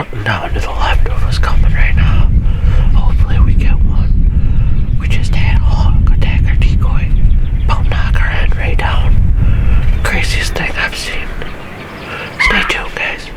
trucking down to the left of us coming right now. Hopefully we get one. We just had a hawk attack our decoy. About knock our head right down. Craziest thing I've seen. Stay tuned, guys.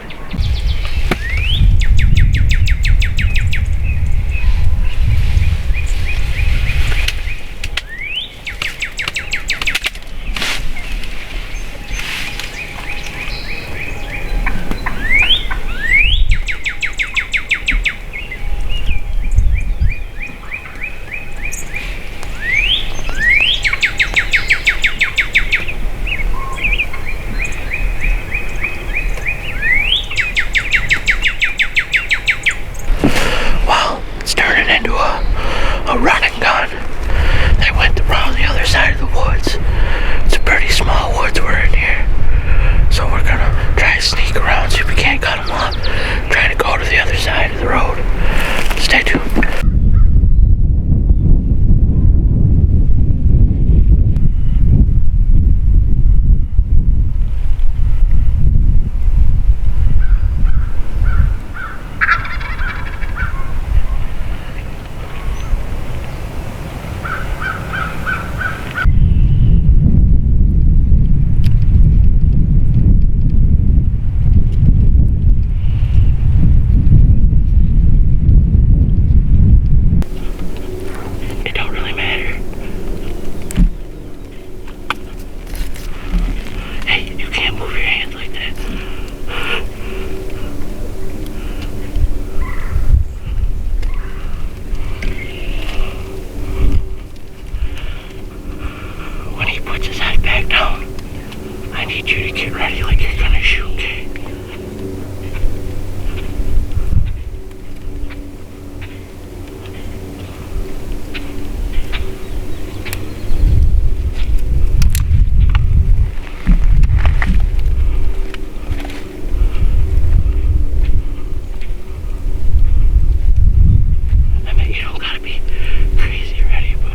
A running gun. They went around the other side of the woods. It's a pretty small woods we're in here. So we're gonna try to sneak around, see if we can't cut them off. Trying to go to the other side of the road. Stay tuned. I need you to get ready like you're gonna shoot, okay? I mean, you don't gotta be crazy ready, but...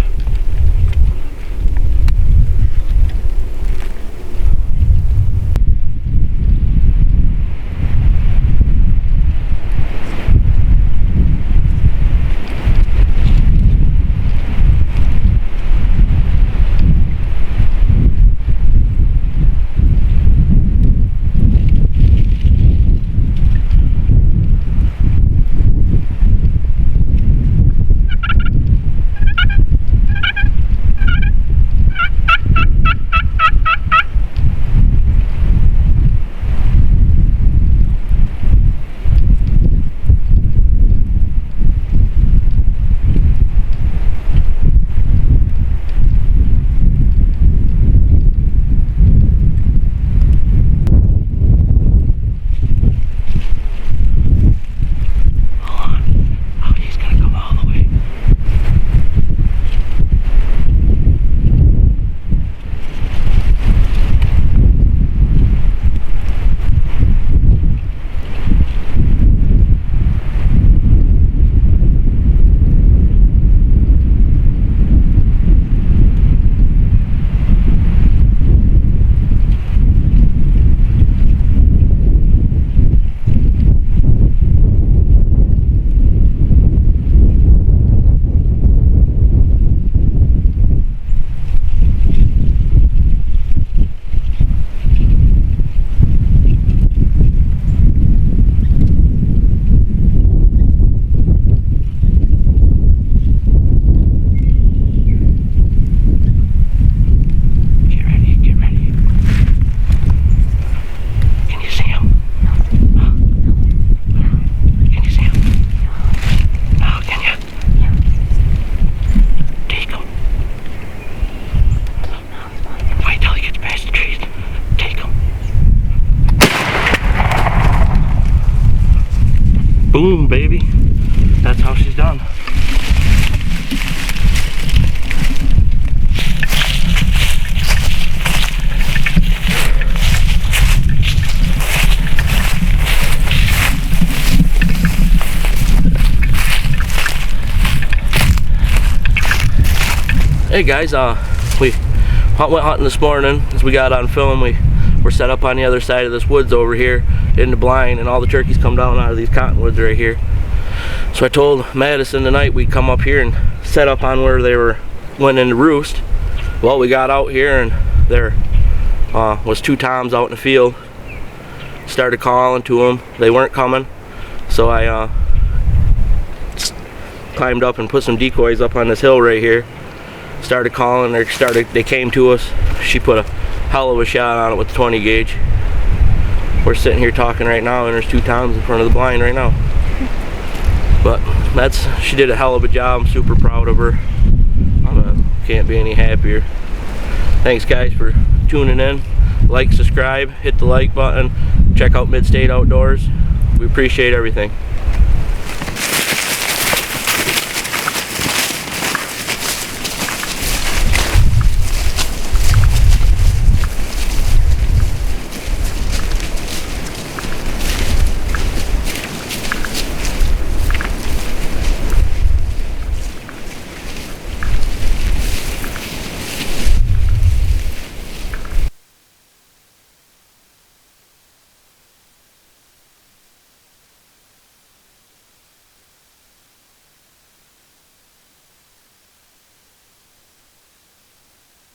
Boom, baby. That's how she's done. Hey guys, we went hunting this morning. As we got on film, we're set up on the other side of this woods over here, in the blind, and all the turkeys come down out of these cottonwoods right here. So I told Madison tonight we'd come up here and set up on where they went in the roost. Well, we got out here and there was 2 toms out in the field. Started calling to them. They weren't coming, so I climbed up and put some decoys up on this hill right here. Started calling. They came to us. She put a hell of a shot on it with the 20 gauge. We're sitting here talking right now, and there's 2 toms in front of the blind right now. But she did a hell of a job. I'm super proud of her. Can't be any happier. Thanks guys for tuning in. Like, subscribe, hit the like button, check out Mid-State Outdoors. We appreciate everything.